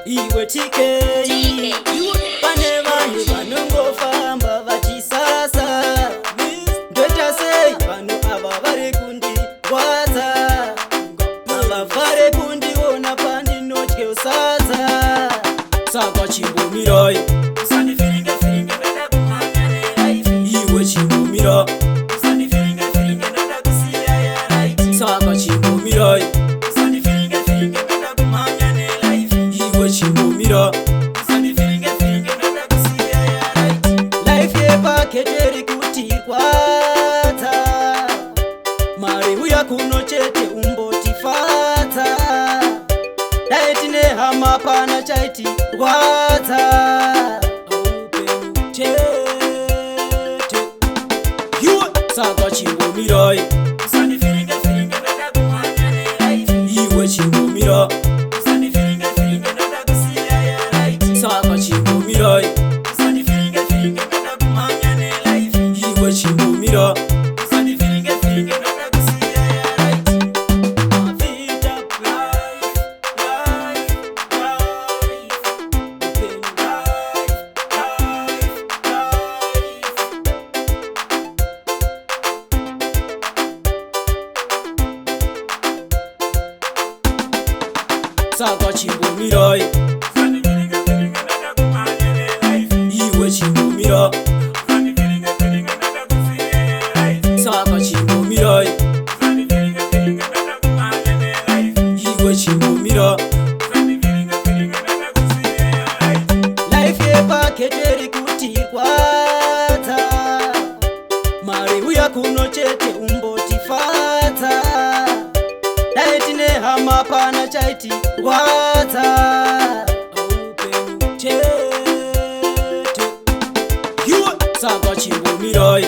Iwe TK pane vanhu vanongofamba vachisasa ndoita sei vanhu ava vari kundirwadza ava vari kundiona pandinodye sadza saka chimbomirai iwe chimbomira saka chimbomirai iwe chimbomira life yepaketeri kutirwadza mari uya kuno chete umbotifadza dai tine hama pana chaitirwadza upenyu chete iwe saka chimbomirai iwe chimbomira saka chimbomirai iwe chimbomira saka chimbomirai iwe chimbomira saka chimbomirai iwe chimbomira life yepaketeri kutirwadza mari uya kuno chete umbotifadza dai tine hama pana chaitirwadza upenyu chete iwe saka chimbomirai